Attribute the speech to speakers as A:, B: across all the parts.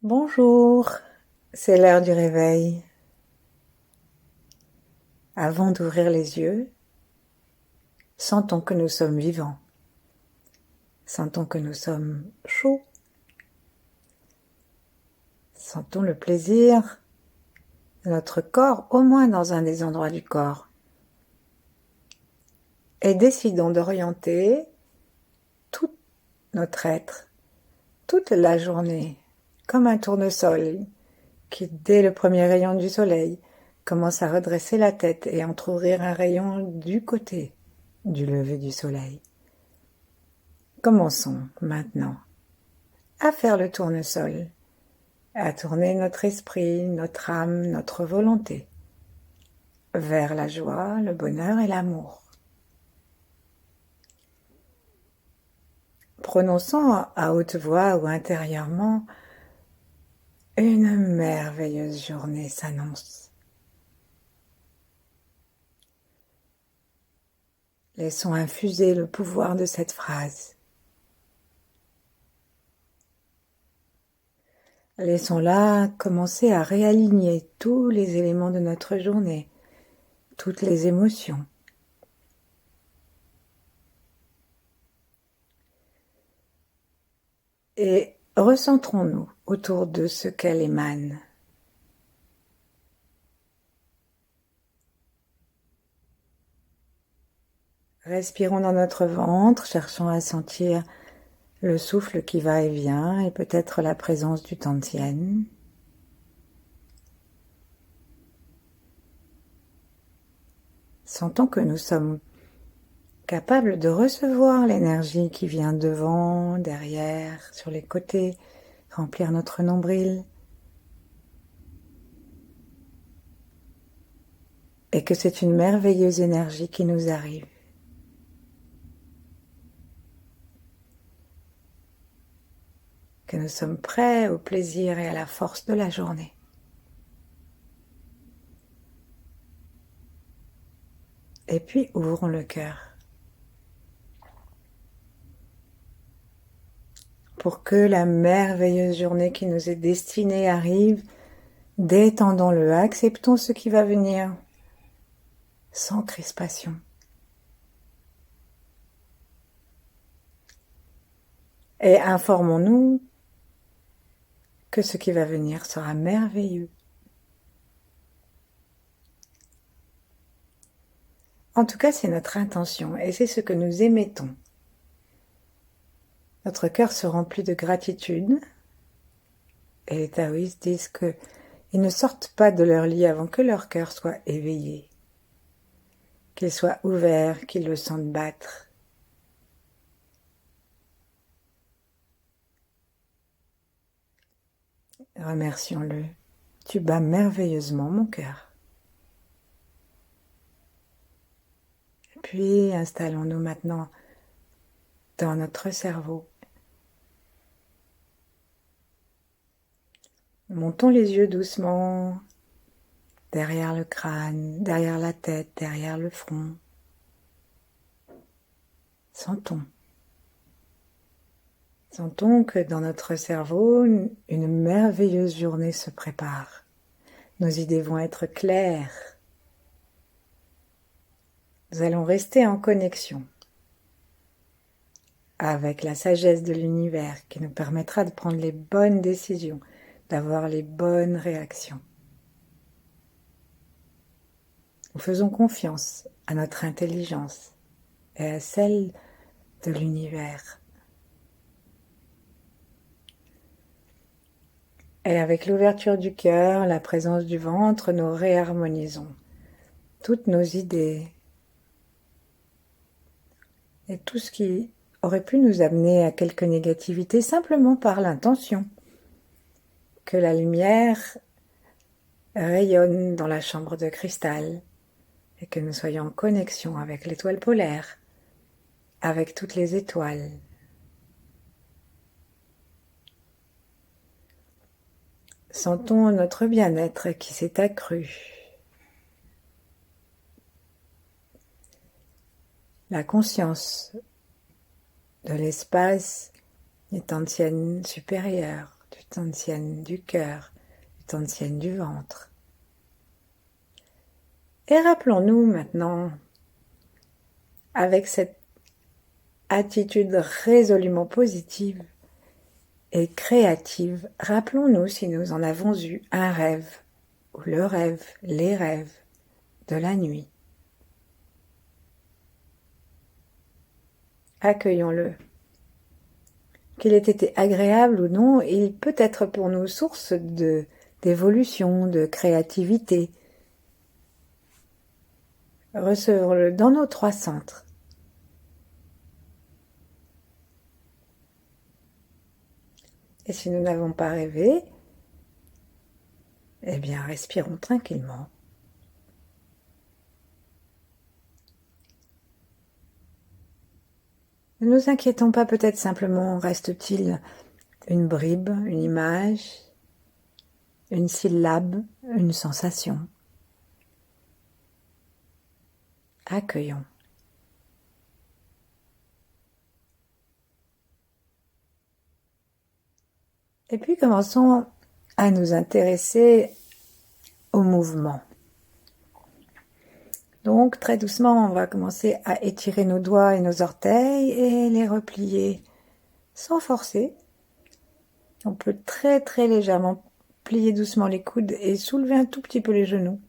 A: Bonjour, c'est l'heure du réveil. Avant d'ouvrir les yeux, sentons que nous sommes vivants. Sentons que nous sommes chauds. Sentons le plaisir de notre corps, au moins dans un des endroits du corps. Et décidons d'orienter tout notre être, toute la journée, comme un tournesol qui, dès le premier rayon du soleil, commence à redresser la tête et à entrouvrir un rayon du côté du lever du soleil. Commençons maintenant à faire le tournesol, à tourner notre esprit, notre âme, notre volonté vers la joie, le bonheur et l'amour. Prononçons à haute voix ou intérieurement, une merveilleuse journée s'annonce. Laissons infuser le pouvoir de cette phrase. Laissons-la commencer à réaligner tous les éléments de notre journée, toutes les émotions. Et recentrons-nous autour de ce qu'elle émane. Respirons dans notre ventre, cherchons à sentir le souffle qui va et vient et peut-être la présence du Tantien. Sentons que nous sommes capables de recevoir l'énergie qui vient devant, derrière, sur les côtés, remplir notre nombril. Et que c'est une merveilleuse énergie qui nous arrive. Que nous sommes prêts au plaisir et à la force de la journée. Et puis ouvrons le cœur. Pour que la merveilleuse journée qui nous est destinée arrive, détendons-le, acceptons ce qui va venir, sans crispation. Et informons-nous que ce qui va venir sera merveilleux. En tout cas, c'est notre intention et c'est ce que nous émettons. Notre cœur se remplit de gratitude et les taoïstes disent qu'ils ne sortent pas de leur lit avant que leur cœur soit éveillé, qu'il soit ouvert, qu'ils le sentent battre. Remercions-le. Tu bats merveilleusement mon cœur. Puis installons-nous maintenant dans notre cerveau. Montons les yeux doucement derrière le crâne, derrière la tête, derrière le front. Sentons. Sentons que dans notre cerveau, une merveilleuse journée se prépare. Nos idées vont être claires. Nous allons rester en connexion avec la sagesse de l'univers qui nous permettra de prendre les bonnes décisions, d'avoir les bonnes réactions. Nous faisons confiance à notre intelligence et à celle de l'univers. Et avec l'ouverture du cœur, la présence du ventre, nous réharmonisons toutes nos idées et tout ce qui aurait pu nous amener à quelque négativité simplement par l'intention que la lumière rayonne dans la chambre de cristal et que nous soyons en connexion avec l'étoile polaire, avec toutes les étoiles. Sentons notre bien-être qui s'est accru. La conscience de l'espace du Tantien supérieur, du du Tantien du cœur, du Tantien du ventre. Et rappelons-nous maintenant, avec cette attitude résolument positive et créative, rappelons-nous si nous en avons eu un rêve, ou le rêve, les rêves de la nuit. Accueillons-le. Qu'il ait été agréable ou non, il peut être pour nous source d'évolution, de créativité. Recevons-le dans nos 3 centres. Et si nous n'avons pas rêvé, eh bien respirons tranquillement. Ne nous inquiétons pas, peut-être simplement reste-t-il une bribe, une image, une syllabe, une sensation. Accueillons. Et puis commençons à nous intéresser au mouvement. Donc très doucement, on va commencer à étirer nos doigts et nos orteils et les replier sans forcer. On peut très très légèrement plier doucement les coudes et soulever un tout petit peu les genoux.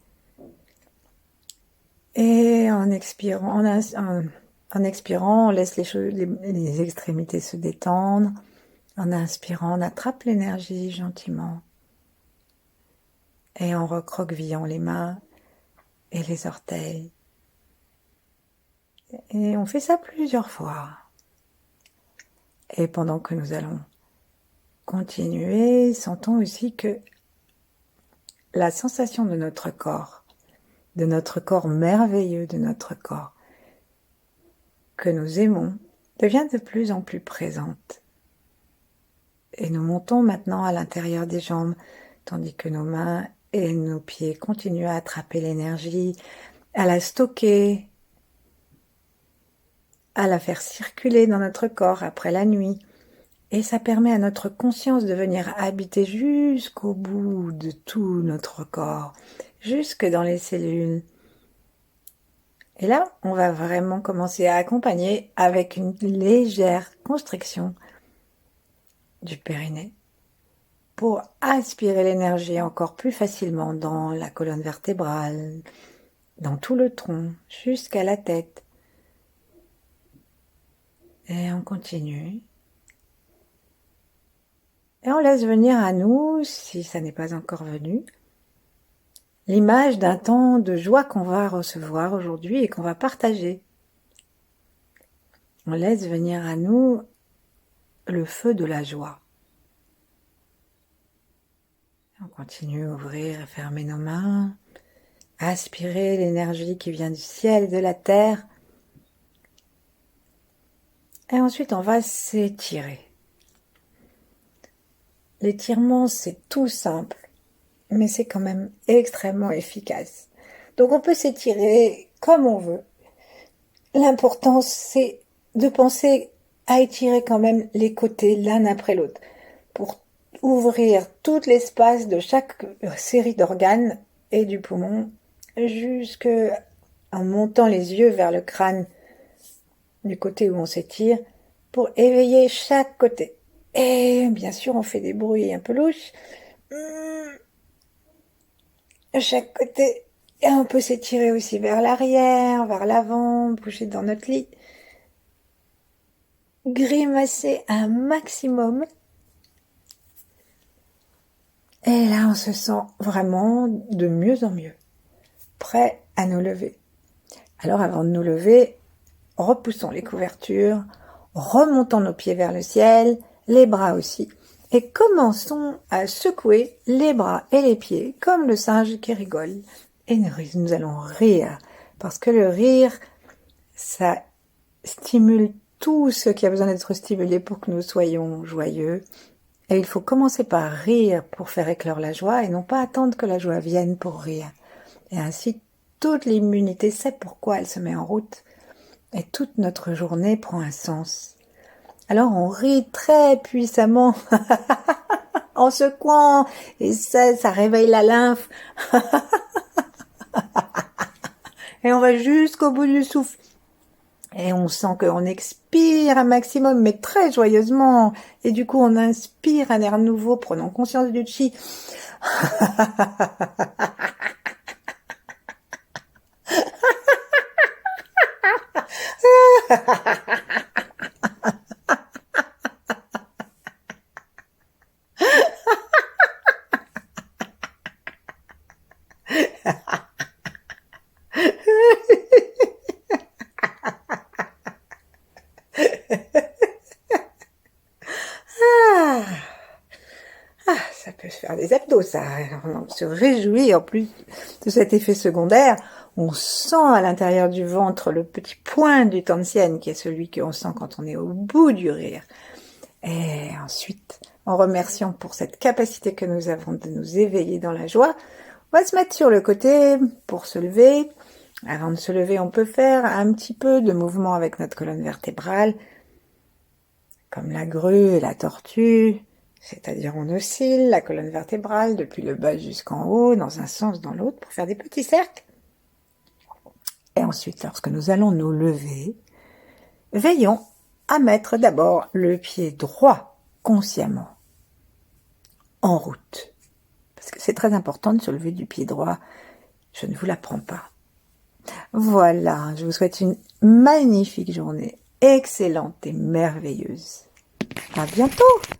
A: Et en expirant, en expirant, on laisse les extrémités se détendre. En inspirant, on attrape l'énergie gentiment. Et en recroquevillant les mains et les orteils. Et on fait ça plusieurs fois. Et pendant que nous allons continuer, sentons aussi que la sensation de notre corps merveilleux, de notre corps, que nous aimons, devient de plus en plus présente. Et nous montons maintenant à l'intérieur des jambes, tandis que nos mains et nos pieds continuent à attraper l'énergie, à la stocker, à la faire circuler dans notre corps après la nuit. Et ça permet à notre conscience de venir habiter jusqu'au bout de tout notre corps, jusque dans les cellules. Et là, on va vraiment commencer à accompagner avec une légère constriction du périnée pour aspirer l'énergie encore plus facilement dans la colonne vertébrale, dans tout le tronc, jusqu'à la tête. Et on continue. Et on laisse venir à nous, si ça n'est pas encore venu, l'image d'un temps de joie qu'on va recevoir aujourd'hui et qu'on va partager. On laisse venir à nous le feu de la joie. On continue à ouvrir et fermer nos mains, aspirer l'énergie qui vient du ciel et de la terre. Et ensuite, on va s'étirer. L'étirement, c'est tout simple, mais c'est quand même extrêmement efficace. Donc on peut s'étirer comme on veut. L'important, c'est de penser à étirer quand même les côtés l'un après l'autre pour ouvrir tout l'espace de chaque série d'organes et du poumon jusque en montant les yeux vers le crâne du côté où on s'étire pour éveiller chaque côté. Et bien sûr, on fait des bruits un peu louches. De chaque côté. Et on peut s'étirer aussi vers l'arrière, vers l'avant, bouger dans notre lit. Grimacer un maximum. Et là, on se sent vraiment de mieux en mieux. Prêt à nous lever. Alors, avant de nous lever, repoussons les couvertures, remontons nos pieds vers le ciel, les bras aussi, et commençons à secouer les bras et les pieds comme le singe qui rigole. Et nous allons rire, parce que le rire, ça stimule tout ce qui a besoin d'être stimulé pour que nous soyons joyeux. Et il faut commencer par rire pour faire éclore la joie et non pas attendre que la joie vienne pour rire. Et ainsi, toute l'immunité sait pourquoi elle se met en route et toute notre journée prend un sens. Alors on rit très puissamment en secouant. Et ça réveille la lymphe. Et on va jusqu'au bout du souffle. Et on sent qu'on expire un maximum, mais très joyeusement. Et du coup, on inspire un air nouveau, prenant conscience du chi. Ça peut se faire des abdos, ça. On se réjouit en plus de cet effet secondaire. On sent à l'intérieur du ventre le petit point du Tantian, qui est celui qu'on sent quand on est au bout du rire. Et ensuite, en remerciant pour cette capacité que nous avons de nous éveiller dans la joie, on va se mettre sur le côté pour se lever. Avant de se lever, on peut faire un petit peu de mouvement avec notre colonne vertébrale, comme la grue et la tortue. C'est-à-dire on oscille la colonne vertébrale depuis le bas jusqu'en haut, dans un sens, dans l'autre, pour faire des petits cercles. Et ensuite, lorsque nous allons nous lever, veillons à mettre d'abord le pied droit, consciemment, en route. Parce que c'est très important de se lever du pied droit. Je ne vous l'apprends pas. Voilà, je vous souhaite une magnifique journée, excellente et merveilleuse. À bientôt!